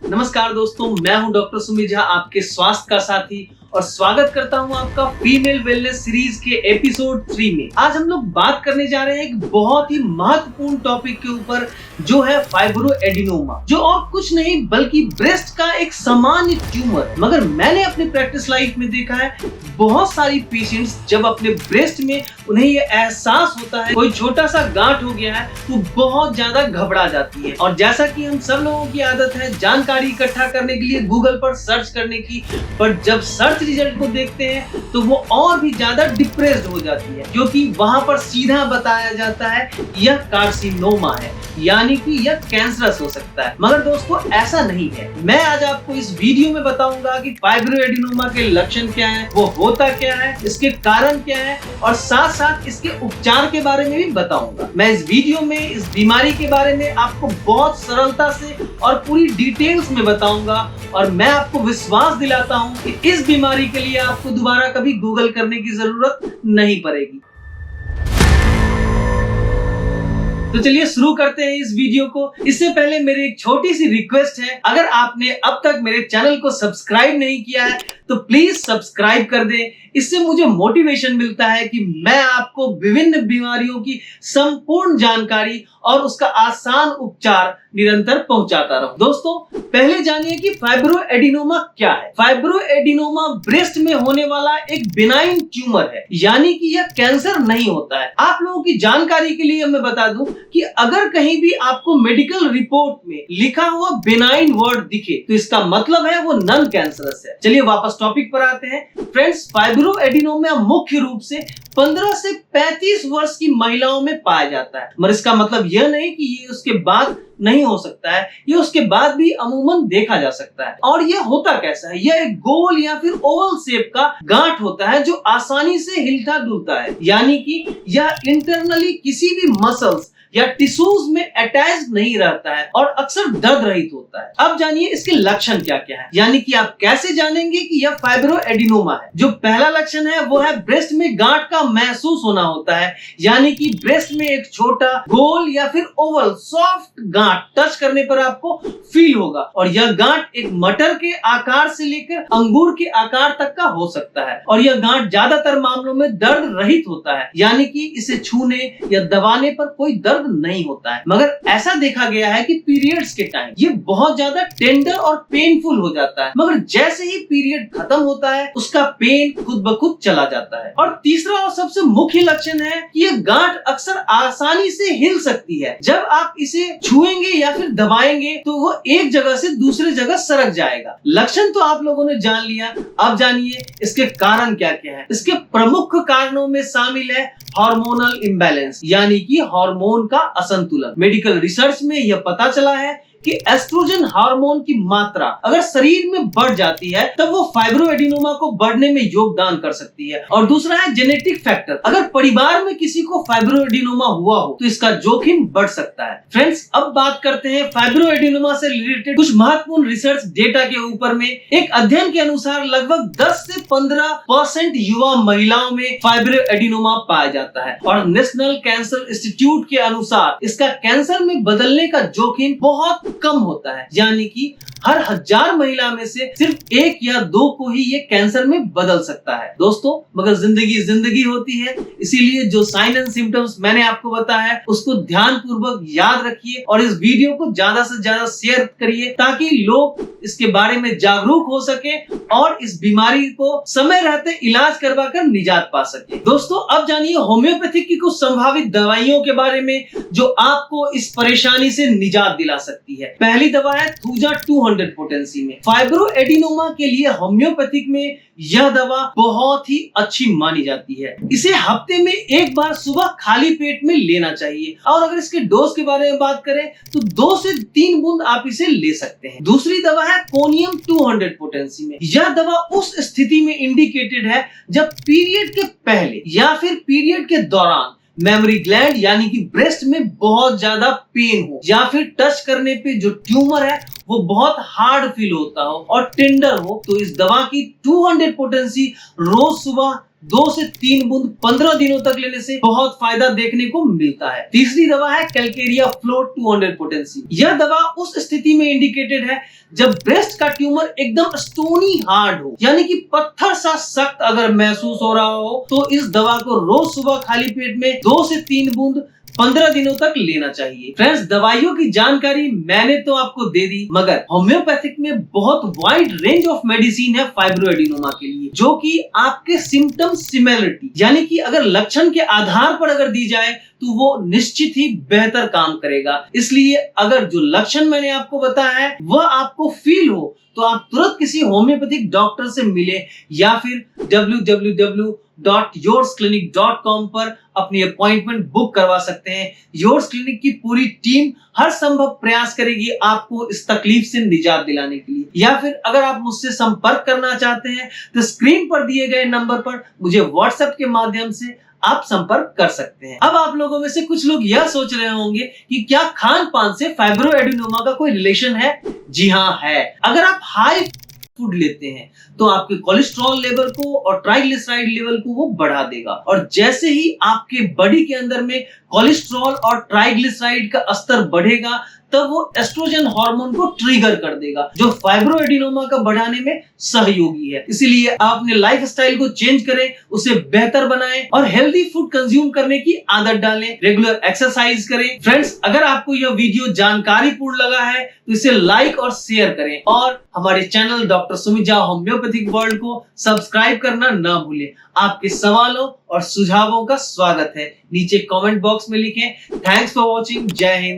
नमस्कार दोस्तों, मैं हूं डॉक्टर सुमित झा, आपके स्वास्थ्य का साथी, और स्वागत करता हूं आपका फीमेल वेलनेस सीरीज के एपिसोड 3 में। आज हम लोग बात करने जा रहे हैं एक बहुत ही महत्वपूर्ण टॉपिक के ऊपर, जो है फाइब्रोएडिनोमा, जो और कुछ नहीं बल्कि ब्रेस्ट का एक सामान्य ट्यूमर। मगर मैंने अपनी प्रैक्टिस लाइफ में देखा है, बहुत सारी पेशेंट्स जब अपने ब्रेस्ट में उन्हें ये एहसास होता है कोई छोटा सा गांठ हो गया है, तो बहुत ज्यादा घबरा जाती है। और जैसा कि हम सब लोगों की आदत है जानकारी इकट्ठा करने के लिए गूगल पर सर्च करने की, पर जब सर्च रिजल्ट को देखते हैं तो वो और भी ज्यादा डिप्रेस्ड हो जाती है, क्योंकि वहां पर सीधा बताया जाता है यह कार्सिनोमा है, यानी कि यह कैंसरस हो सकता है। मगर दोस्तों ऐसा नहीं है। मैं आज आपको इस वीडियो में बताऊंगा कि फाइब्रोएडिनोमा के लक्षण क्या हैं, वो होता क्या है, इसके कारण क्या है, और साथ साथ इसके उपचार के बारे में भी बताऊंगा। मैं इस वीडियो में इस बीमारी के बारे में आपको बहुत सरलता से और पूरी डिटेल्स में बताऊंगा, और मैं आपको विश्वास दिलाता हूं कि इस बीमारी के लिए आपको दोबारा कभी गूगल करने की जरूरत नहीं पड़ेगी। तो चलिए शुरू करते हैं इस वीडियो को। इससे पहले मेरी एक छोटी सी रिक्वेस्ट है, अगर आपने अब तक मेरे चैनल को सब्सक्राइब नहीं किया है तो प्लीज सब्सक्राइब कर दें। इससे मुझे मोटिवेशन मिलता है कि मैं आपको विभिन्न बीमारियों की संपूर्ण जानकारी और उसका आसान उपचार निरंतर पहुंचाता रहूं। दोस्तों पहले जानिए कि फाइब्रोएडिनोमा क्या है। फाइब्रोएडिनोमा ब्रेस्ट में होने वाला एक बिनाइन ट्यूमर है, यानी कि यह कैंसर नहीं होता है। आप लोगों की जानकारी के लिए मैं बता दूं कि अगर कहीं भी आपको मेडिकल रिपोर्ट में लिखा हुआ बिनाइन वर्ड दिखे तो इसका मतलब है वो नॉन कैंसरस है। चलिए वापस टॉपिक पर आते हैं। फ्रेंड्स, फाइब्रोएडिनोमा मुख्य रूप से 15 से 35 वर्ष की महिलाओं में पाया जाता है, मगर इसका मतलब यह नहीं कि ये उसके बाद नहीं हो सकता है, ये उसके बाद भी अमूमन देखा जा सकता है। और ये होता कैसा है? यह एक गोल या फिर ओवल शेप का गांठ होता है जो आसानी से हिलता डुलता है, यानी कि यह इंटरनली किसी भी मसल्स या टिश्यूज में अटैच नहीं रहता है और अक्सर दर्द रहित होता है। अब जानिए इसके लक्षण क्या क्या है, यानी कि आप कैसे जानेंगे कि यह फाइब्रोएडिनोमा है। जो पहला लक्षण है वो है ब्रेस्ट में गांठ का महसूस होना होता है, यानी कि ब्रेस्ट में एक छोटा गोल या फिर ओवल सॉफ्ट गांठ टच करने पर आपको फील होगा, और यह गांठ एक मटर के आकार से लेकर अंगूर के आकार तक का हो सकता है, और यह गांठ ज्यादातर मामलों में दर्द रहित होता है, यानी कि इसे छूने या दबाने पर कोई दर्द नहीं होता है। मगर ऐसा देखा गया है कि पीरियड्स के टाइम ये बहुत ज्यादा टेंडर और पेनफुल हो जाता है, मगर जैसे ही पीरियड खत्म होता है उसका पेन खुद ब खुद चला जाता है। और तीसरा और सबसे मुख्य लक्षण है कि ये गांठ अक्सर आसानी से हिल सकती है। जब आप इसे छुएंगे या फिर दबाएंगे तो वो एक जगह से दूसरी जगह सरक जाएगा। लक्षण तो आप लोगों ने जान लिया, अब जानिए इसके कारण क्या क्या है। इसके प्रमुख कारणों में शामिल है हार्मोनल इम्बैलेंस, यानी कि हार्मोन का असंतुलन। मेडिकल रिसर्च में यह पता चला है कि एस्ट्रोजन हार्मोन की मात्रा अगर शरीर में बढ़ जाती है तब वो फाइब्रोएडिनोमा को बढ़ने में योगदान कर सकती है। और दूसरा है जेनेटिक फैक्टर। अगर परिवार में किसी को फाइब्रोएडिनोमा हुआ हो तो इसका जोखिम बढ़ सकता है। फ्रेंड्स, अब बात करते हैं फाइब्रोएडिनोमा से रिलेटेड कुछ महत्वपूर्ण रिसर्च डेटा के ऊपर में। एक अध्ययन के अनुसार लगभग 10 से 15% युवा महिलाओं में फाइब्रोएडिनोमा पाया जाता है, और नेशनल कैंसर इंस्टीट्यूट के अनुसार इसका कैंसर में बदलने का जोखिम बहुत कम होता है, यानी कि हर 1000 महिला में से सिर्फ 1 या 2 को ही ये कैंसर में बदल सकता है। दोस्तों मगर जिंदगी जिंदगी होती है, इसीलिए जो साइन एंड सिम्टम्स मैंने आपको बताया है उसको ध्यान पूर्वक याद रखिए, और इस वीडियो को ज्यादा से ज्यादा शेयर करिए ताकि लोग इसके बारे में जागरूक हो सके और इस बीमारी को समय रहते इलाज करवा कर निजात पा सके। दोस्तों अब जानिए होम्योपैथिक की कुछ संभावित दवाइयों के बारे में जो आपको इस परेशानी से निजात दिला सकती है। पहली दवा है थूजा 200 पोटेंसी में। फाइब्रोएडिनोमा के लिए होम्योपैथिक में यह दवा बहुत ही अच्छी मानी जाती है। इसे हफ्ते में एक बार सुबह खाली पेट में लेना चाहिए, और अगर इसके डोज के बारे में बात करें तो 2 से 3 बूंद आप इसे ले सकते हैं। दूसरी दवा है कोनियम 200 पोटेंसी में। यह दवा उस स्थिति में इंडिकेटेड है जब पीरियड के पहले या फिर पीरियड के दौरान मेमोरी ग्लैंड यानी कि ब्रेस्ट में बहुत ज्यादा पेन हो, या फिर टच करने पे जो ट्यूमर है वो बहुत हार्ड फील होता हो और टेंडर हो, तो इस दवा की 200 पोटेंसी रोज सुबह 2 से 3 बूंद 15 दिनों तक लेने से बहुत फायदा देखने को मिलता है। तीसरी दवा है कैलकेरिया फ्लोट 200 पोटेंसी। यह दवा उस स्थिति में इंडिकेटेड है जब ब्रेस्ट का ट्यूमर एकदम स्टोनी हार्ड हो, यानी कि पत्थर सा सख्त अगर महसूस हो रहा हो, तो इस दवा को रोज सुबह खाली पेट में 2 से 3 बूंद 15 दिनों तक लेना चाहिए। फ्रेंड्स, दवाइयों की जानकारी मैंने तो आपको दे दी, मगर होम्योपैथिक में बहुत वाइड रेंज ऑफ मेडिसिन है फाइब्रोएडिनोमा के लिए, जो कि आपके सिम्टम सिमिलरिटी, यानी कि अगर लक्षण के आधार पर अगर दी जाए तो वो निश्चित ही बेहतर काम करेगा। इसलिए अगर जो लक्षण मैंने आपको बताया है वह आपको फील हो तो आप तुरंत किसी होम्योपैथिक डॉक्टर से मिले या फिर www.yoursclinic.com पर अपनी अपॉइंटमेंट बुक करवा सकते हैं। योर्स क्लिनिक की पूरी टीम हर संभव प्रयास करेगी आपको इस तकलीफ से निजात दिलाने के लिए। या फिर अगर आप मुझसे संपर्क करना चाहते हैं तो स्क्रीन पर दिए गए नंबर पर मुझे व्हाट्सएप के माध्यम से आप संपर्क कर सकते हैं। अब आप लोगों में से कुछ लोग यह सोच रहे होंगे कि क्या खान पान से फाइब्रोएडिनोमा का कोई रिलेशन है? जी हाँ, है। अगर आप हाई फूड लेते हैं तो आपके कोलेस्ट्रॉल लेवल को और ट्राइग्लिसराइड लेवल को वो बढ़ा देगा, और जैसे ही आपके बॉडी के अंदर में कोलेस्ट्रॉल और ट्राइग्लिसराइड का स्तर बढ़ेगा तब वो एस्ट्रोजन हार्मोन को ट्रिगर कर देगा, जो फाइब्रोएडिनोमा का बढ़ाने में सहयोगी है। इसीलिए आप अपने लाइफस्टाइल को चेंज करें, उसे बेहतर बनाएं और हेल्दी फूड कंज्यूम करने की आदत डालें, रेगुलर एक्सरसाइज करें। फ्रेंड्स, अगर आपको यह वीडियो जानकारीपूर्ण लगा है तो इसे लाइक और शेयर करें, और हमारे channel doctor Sumit Jha homeopathic world को सब्सक्राइब करना ना भूलें। आपके सवालों और सुझावों का स्वागत है, नीचे कमेंट बॉक्स में लिखें। Thanks for watching. जय हिंद।